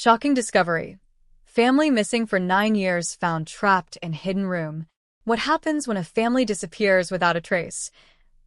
Shocking discovery. Family missing for 9 years found trapped in hidden room. What happens when a family disappears without a trace,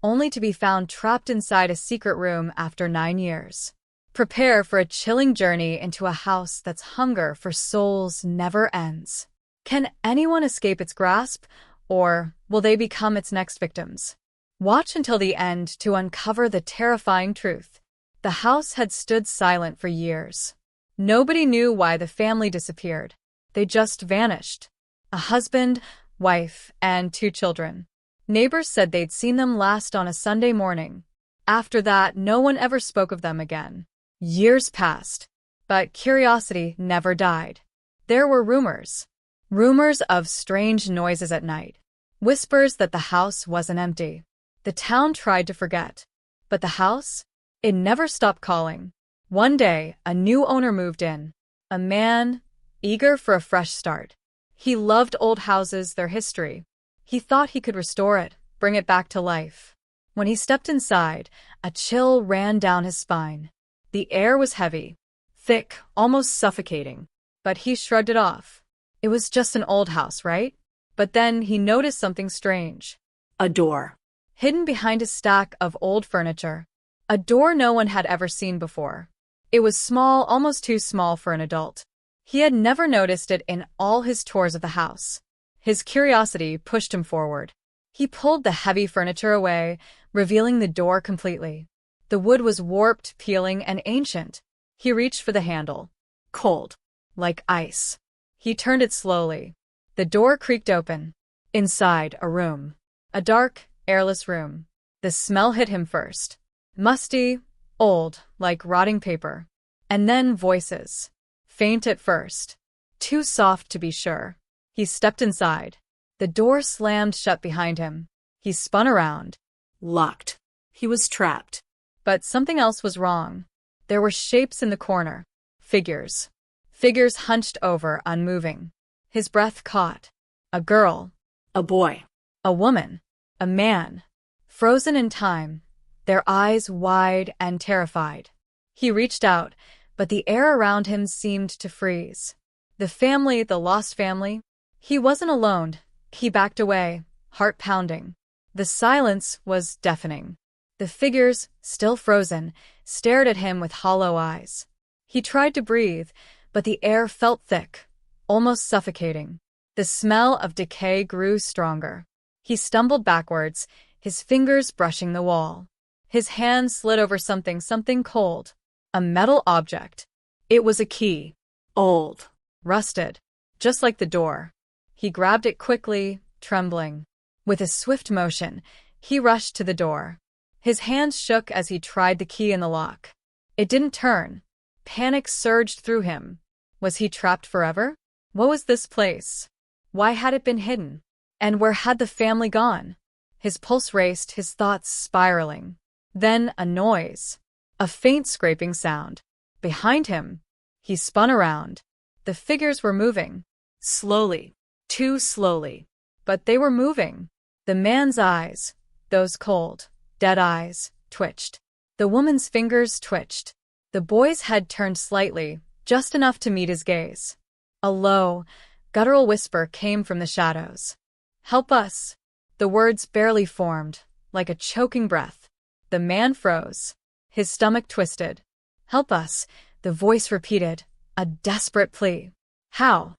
only to be found trapped inside a secret room after 9 years? Prepare for a chilling journey into a house that's hunger for souls never ends. Can anyone escape its grasp, or will they become its next victims? Watch until the end to uncover the terrifying truth. The house had stood silent for years. Nobody knew why the family disappeared. They just vanished. A husband, wife, and 2 children. Neighbors said they'd seen them last on a Sunday morning. After that, no one ever spoke of them again. Years passed, but curiosity never died. There were rumors. Rumors of strange noises at night. Whispers that the house wasn't empty. The town tried to forget. But the house? It never stopped calling. One day, a new owner moved in. A man, eager for a fresh start. He loved old houses, their history. He thought he could restore it, bring it back to life. When he stepped inside, a chill ran down his spine. The air was heavy, thick, almost suffocating. But he shrugged it off. It was just an old house, right? But then he noticed something strange. A door. Hidden behind a stack of old furniture. A door no one had ever seen before. It was small, almost too small for an adult. He had never noticed it in all his tours of the house. His curiosity pushed him forward. He pulled the heavy furniture away, revealing the door completely. The wood was warped, peeling, and ancient. He reached for the handle. Cold. Like ice. He turned it slowly. The door creaked open. Inside, a room. A dark, airless room. The smell hit him first. Musty, old, like rotting paper. And then voices. Faint at first. Too soft to be sure. He stepped inside. The door slammed shut behind him. He spun around. Locked. He was trapped. But something else was wrong. There were shapes in the corner. Figures. Figures hunched over, unmoving. His breath caught. A girl. A boy. A woman. A man. Frozen in time. Their eyes wide and terrified. He reached out, but the air around him seemed to freeze. The family, the lost family. He wasn't alone. He backed away, heart pounding. The silence was deafening. The figures, still frozen, stared at him with hollow eyes. He tried to breathe, but the air felt thick, almost suffocating. The smell of decay grew stronger. He stumbled backwards, his fingers brushing the wall. His hand slid over something cold. A metal object. It was a key. Old. Rusted. Just like the door. He grabbed it quickly, trembling. With a swift motion, he rushed to the door. His hands shook as he tried the key in the lock. It didn't turn. Panic surged through him. Was he trapped forever? What was this place? Why had it been hidden? And where had the family gone? His pulse raced, his thoughts spiraling. Then a noise. A faint scraping sound. Behind him. He spun around. The figures were moving. Slowly. Too slowly. But they were moving. The man's eyes, those cold, dead eyes, twitched. The woman's fingers twitched. The boy's head turned slightly, just enough to meet his gaze. A low, guttural whisper came from the shadows. Help us. The words barely formed, like a choking breath. The man froze. His stomach twisted. Help us, the voice repeated, a desperate plea. How?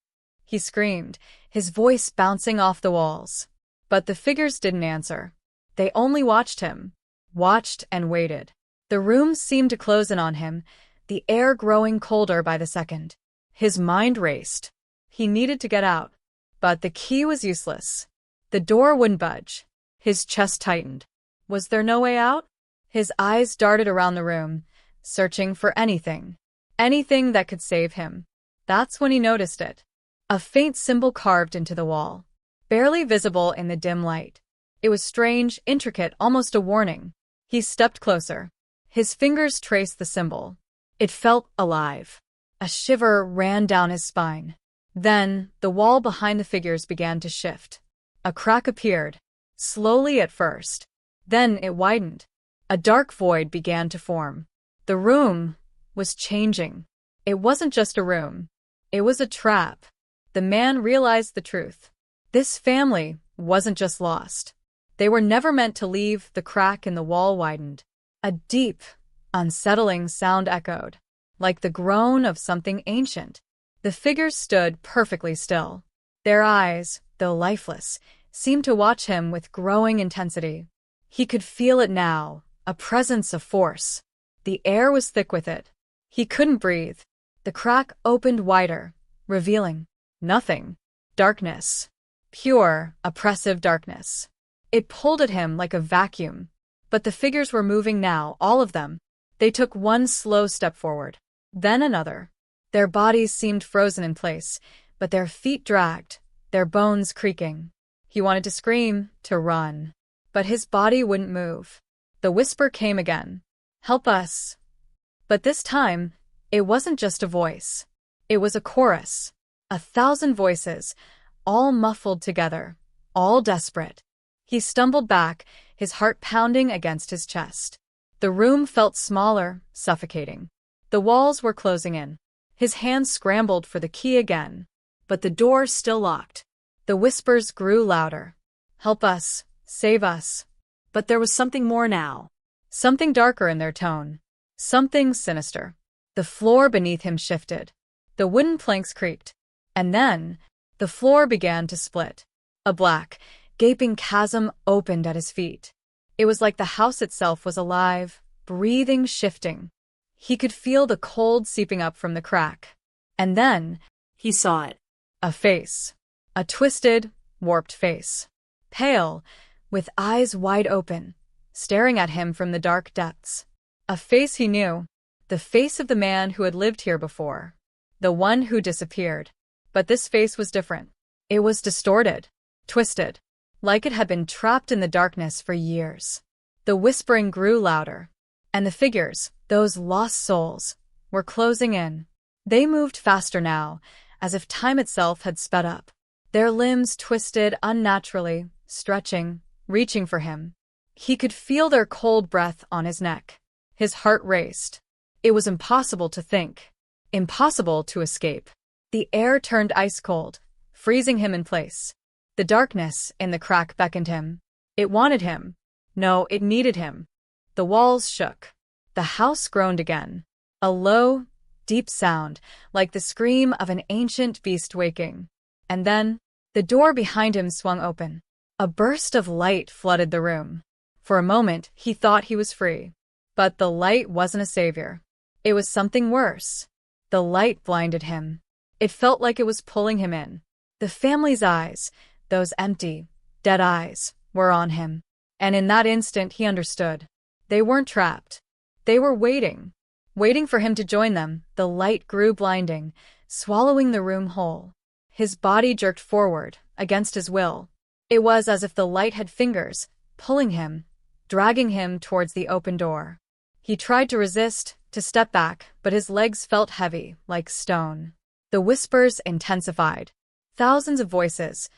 He screamed, his voice bouncing off the walls. But the figures didn't answer. They only watched him. Watched and waited. The room seemed to close in on him, the air growing colder by the second. His mind raced. He needed to get out. But the key was useless. The door wouldn't budge. His chest tightened. Was there no way out? His eyes darted around the room, searching for anything. Anything that could save him. That's when he noticed it. A faint symbol carved into the wall. Barely visible in the dim light. It was strange, intricate, almost a warning. He stepped closer. His fingers traced the symbol. It felt alive. A shiver ran down his spine. Then, the wall behind the figures began to shift. A crack appeared. Slowly at first. Then it widened. A dark void began to form. The room was changing. It wasn't just a room. It was a trap. The man realized the truth. This family wasn't just lost. They were never meant to leave. The crack in the wall widened. A deep, unsettling sound echoed, like the groan of something ancient. The figures stood perfectly still. Their eyes, though lifeless, seemed to watch him with growing intensity. He could feel it now, a presence of force. The air was thick with it. He couldn't breathe. The crack opened wider, revealing nothing. Darkness. Pure, oppressive darkness. It pulled at him like a vacuum. But the figures were moving now, all of them. They took one slow step forward, then another. Their bodies seemed frozen in place, but their feet dragged, their bones creaking. He wanted to scream, to run. But his body wouldn't move. The whisper came again. "Help us." But this time, it wasn't just a voice. It was a chorus. 1,000 voices, all muffled together, all desperate. He stumbled back, his heart pounding against his chest. The room felt smaller, suffocating. The walls were closing in. His hands scrambled for the key again, but the door still locked. The whispers grew louder. "Help us, save us." But there was something more now. Something darker in their tone. Something sinister. The floor beneath him shifted. The wooden planks creaked. And then, the floor began to split. A black, gaping chasm opened at his feet. It was like the house itself was alive, breathing, shifting. He could feel the cold seeping up from the crack. And then, he saw it. A face. A twisted, warped face. Pale, with eyes wide open, staring at him from the dark depths. A face he knew. The face of the man who had lived here before. The one who disappeared. But this face was different. It was distorted, twisted, like it had been trapped in the darkness for years. The whispering grew louder. And the figures, those lost souls, were closing in. They moved faster now, as if time itself had sped up. Their limbs twisted unnaturally, stretching, reaching for him. He could feel their cold breath on his neck. His heart raced. It was impossible to think. Impossible to escape. The air turned ice cold, freezing him in place. The darkness in the crack beckoned him. It wanted him. No, it needed him. The walls shook. The house groaned again. A low, deep sound, like the scream of an ancient beast waking. And then, the door behind him swung open. A burst of light flooded the room. For a moment, he thought he was free. But the light wasn't a savior. It was something worse. The light blinded him. It felt like it was pulling him in. The family's eyes, those empty, dead eyes, were on him. And in that instant he understood. They weren't trapped. They were waiting. Waiting for him to join them. The light grew blinding, swallowing the room whole. His body jerked forward, against his will. It was as if the light had fingers, pulling him, dragging him towards the open door. He tried to resist, to step back, but his legs felt heavy, like stone. The whispers intensified. Thousands of voices,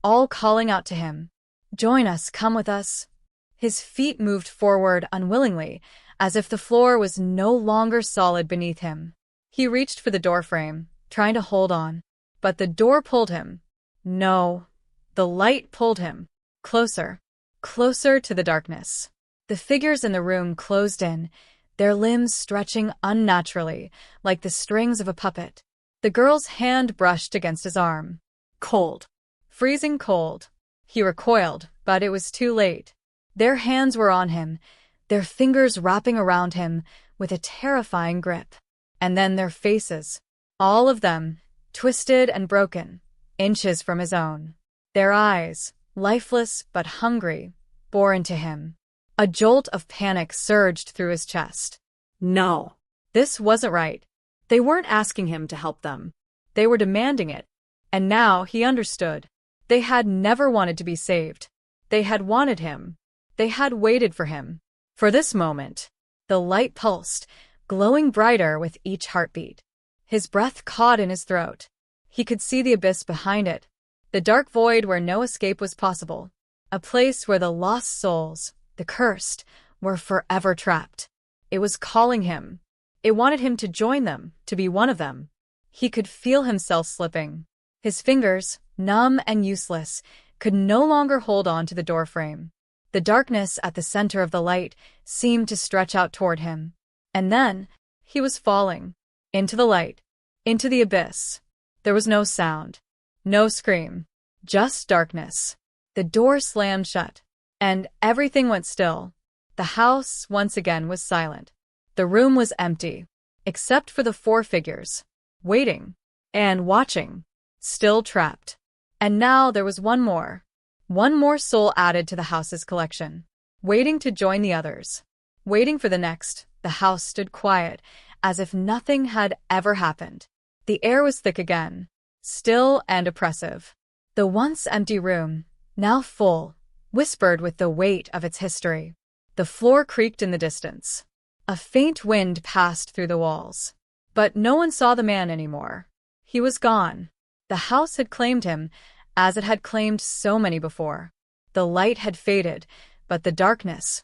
all calling out to him. "Join us, come with us." His feet moved forward unwillingly, as if the floor was no longer solid beneath him. He reached for the doorframe, trying to hold on. But the door pulled him. No, the light pulled him. Closer, closer to the darkness. The figures in the room closed in, their limbs stretching unnaturally, like the strings of a puppet. The girl's hand brushed against his arm. Cold. Freezing cold. He recoiled, but it was too late. Their hands were on him, their fingers wrapping around him with a terrifying grip. And then their faces. All of them, twisted and broken, inches from his own. Their eyes, lifeless but hungry, bore into him. A jolt of panic surged through his chest. No. This wasn't right. They weren't asking him to help them. They were demanding it. And now he understood. They had never wanted to be saved. They had wanted him. They had waited for him. For this moment. The light pulsed, glowing brighter with each heartbeat. His breath caught in his throat. He could see the abyss behind it. The dark void where no escape was possible. A place where the lost souls, the cursed, were forever trapped. It was calling him. It wanted him to join them, to be one of them. He could feel himself slipping. His fingers, numb and useless, could no longer hold on to the doorframe. The darkness at the center of the light seemed to stretch out toward him. And then, he was falling. Into the light. Into the abyss. There was no sound. No scream. Just darkness. The door slammed shut. And everything went still. The house, once again, was silent. The room was empty. Except for the four figures. Waiting. And watching. Still trapped. And now there was one more. One more soul added to the house's collection. Waiting to join the others. Waiting for the next, the house stood quiet, as if nothing had ever happened. The air was thick again. Still and oppressive. The once empty room, now full, whispered with the weight of its history. The floor creaked in the distance. A faint wind passed through the walls. But no one saw the man anymore. He was gone. The house had claimed him, as it had claimed so many before. The light had faded, but the darkness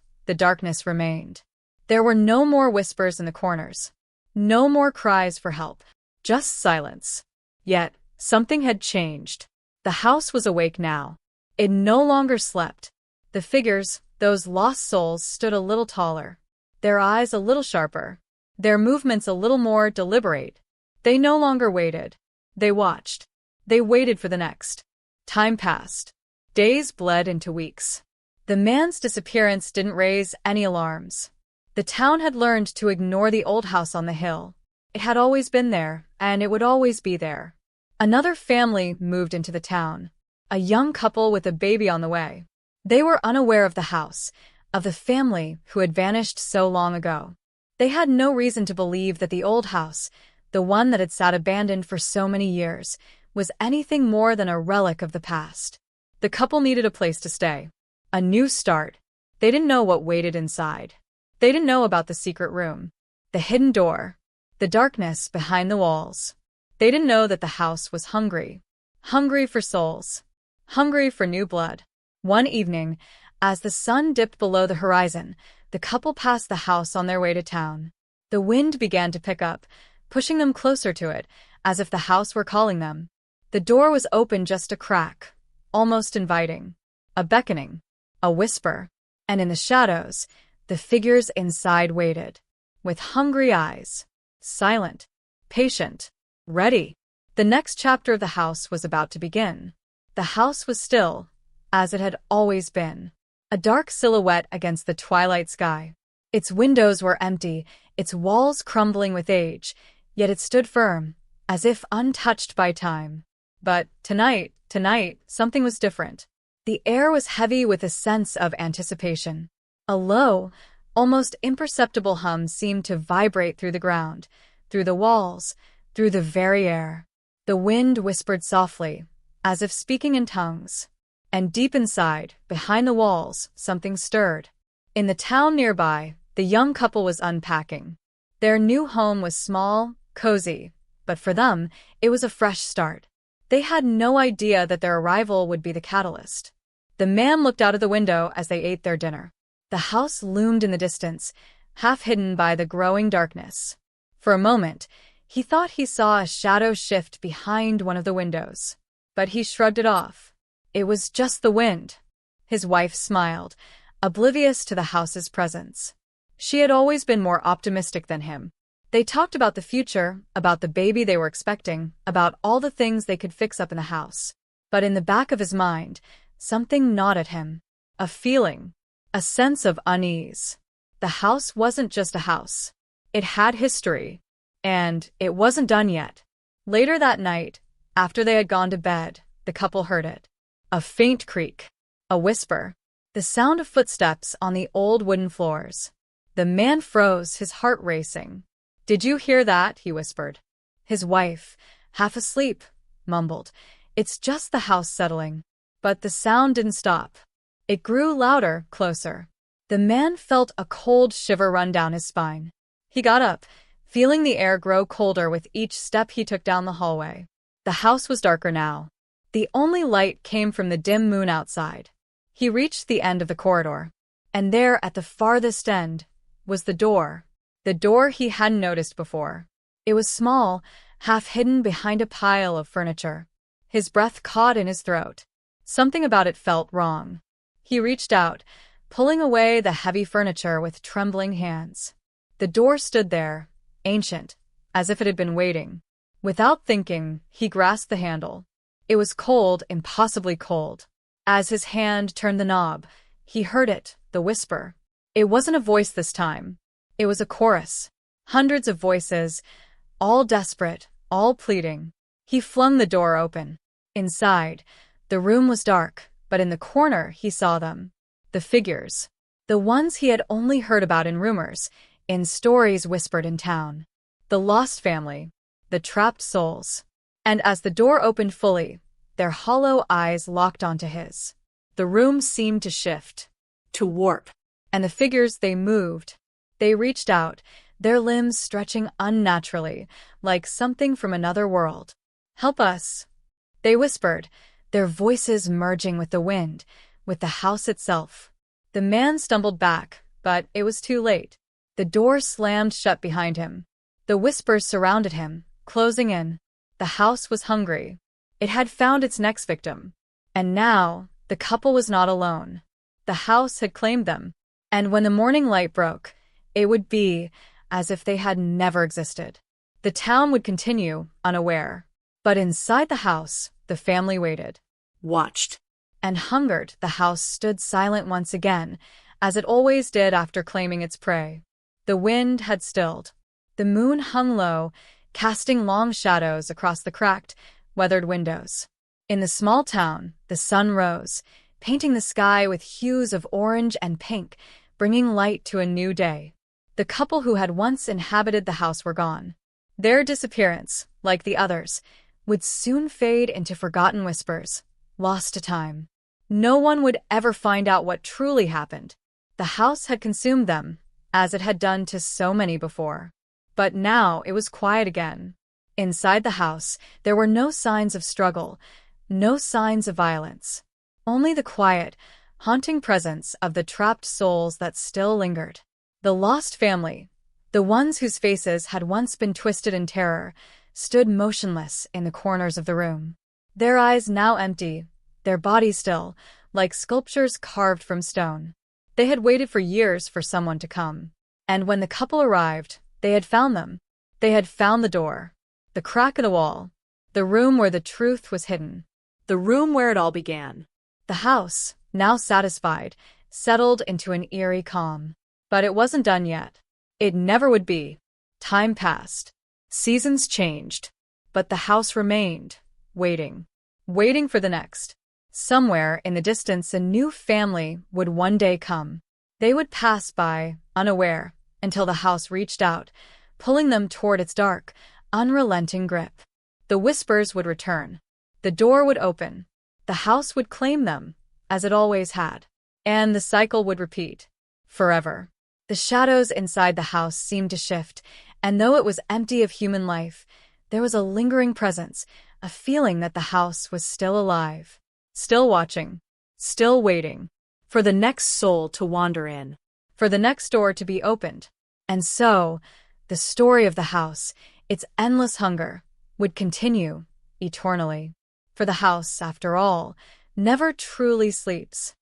remained. There were no more whispers in the corners. No more cries for help. Just silence. Yet, something had changed. The house was awake now. It no longer slept. The figures, those lost souls, stood a little taller. Their eyes a little sharper. Their movements a little more deliberate. They no longer waited. They watched. They waited for the next. Time passed. Days bled into weeks. The man's disappearance didn't raise any alarms. The town had learned to ignore the old house on the hill. It had always been there, and it would always be there. Another family moved into the town. A young couple with a baby on the way. They were unaware of the house, of the family who had vanished so long ago. They had no reason to believe that the old house, the one that had sat abandoned for so many years, was anything more than a relic of the past. The couple needed a place to stay. A new start. They didn't know what waited inside. They didn't know about the secret room, the hidden door, the darkness behind the walls. They didn't know that the house was hungry. Hungry for souls. Hungry for new blood. One evening, as the sun dipped below the horizon, the couple passed the house on their way to town. The wind began to pick up, pushing them closer to it, as if the house were calling them. The door was open just a crack, almost inviting. A beckoning. A whisper. And in the shadows, the figures inside waited. With hungry eyes. Silent. Patient. Ready. The next chapter of the house was about to begin. The house was still, as it had always been. A dark silhouette against the twilight sky. Its windows were empty, its walls crumbling with age, yet it stood firm, as if untouched by time. But tonight, something was different. The air was heavy with a sense of anticipation. A low, almost imperceptible hum seemed to vibrate through the ground, through the walls, through the very air. The wind whispered softly, as if speaking in tongues. And deep inside, behind the walls, something stirred. In the town nearby, the young couple was unpacking. Their new home was small, cozy, but for them, it was a fresh start. They had no idea that their arrival would be the catalyst. The man looked out of the window as they ate their dinner. The house loomed in the distance, half hidden by the growing darkness. For a moment, he thought he saw a shadow shift behind one of the windows. But he shrugged it off. It was just the wind. His wife smiled, oblivious to the house's presence. She had always been more optimistic than him. They talked about the future, about the baby they were expecting, about all the things they could fix up in the house. But in the back of his mind, something gnawed at him. A feeling. A sense of unease. The house wasn't just a house. It had history. And it wasn't done yet. Later that night, after they had gone to bed, the couple heard it. A faint creak. A whisper. The sound of footsteps on the old wooden floors. The man froze, his heart racing. "Did you hear that?" he whispered. His wife, half asleep, mumbled, "It's just the house settling." But the sound didn't stop. It grew louder, closer. The man felt a cold shiver run down his spine. He got up, feeling the air grow colder with each step he took down the hallway. The house was darker now. The only light came from the dim moon outside. He reached the end of the corridor. And there, at the farthest end, was the door. The door he hadn't noticed before. It was small, half hidden behind a pile of furniture. His breath caught in his throat. Something about it felt wrong. He reached out, pulling away the heavy furniture with trembling hands. The door stood there, ancient, as if it had been waiting. Without thinking, he grasped the handle. It was cold, impossibly cold. As his hand turned the knob, he heard it, the whisper. It wasn't a voice this time. It was a chorus. Hundreds of voices, all desperate, all pleading. He flung the door open. Inside, the room was dark, but in the corner he saw them. The figures. The ones he had only heard about in rumors, in stories whispered in town. The lost family. The trapped souls. And as the door opened fully, their hollow eyes locked onto his. The room seemed to shift. To warp. And the figures, they moved. They reached out, their limbs stretching unnaturally, like something from another world. "Help us," they whispered, their voices merging with the wind, with the house itself. The man stumbled back, but it was too late. The door slammed shut behind him. The whispers surrounded him, closing in. The house was hungry. It had found its next victim. And now, the couple was not alone. The house had claimed them. And when the morning light broke, it would be as if they had never existed. The town would continue, unaware. But inside the house, the family waited. Watched. And hungered. The house stood silent once again, as it always did after claiming its prey. The wind had stilled. The moon hung low, casting long shadows across the cracked, weathered windows. In the small town, the sun rose, painting the sky with hues of orange and pink, bringing light to a new day. The couple who had once inhabited the house were gone. Their disappearance, like the others, would soon fade into forgotten whispers, lost to time. No one would ever find out what truly happened. The house had consumed them, as it had done to so many before. But now it was quiet again. Inside the house, there were no signs of struggle, no signs of violence. Only the quiet, haunting presence of the trapped souls that still lingered. The lost family, the ones whose faces had once been twisted in terror, stood motionless in the corners of the room. Their eyes now empty, their bodies still, like sculptures carved from stone. They had waited for years for someone to come. And when the couple arrived, they had found them. They had found the door, the crack in the wall, the room where the truth was hidden. The room where it all began. The house, now satisfied, settled into an eerie calm. But it wasn't done yet. It never would be. Time passed. Seasons changed. But the house remained, waiting. Waiting for the next. Somewhere in the distance, a new family would one day come. They would pass by, unaware, until the house reached out, pulling them toward its dark, unrelenting grip. The whispers would return. The door would open. The house would claim them, as it always had. And the cycle would repeat. Forever. The shadows inside the house seemed to shift, and though it was empty of human life, there was a lingering presence, a feeling that the house was still alive. Still watching. Still waiting. For the next soul to wander in. For the next door to be opened. And so, the story of the house, its endless hunger, would continue eternally. For the house, after all, never truly sleeps.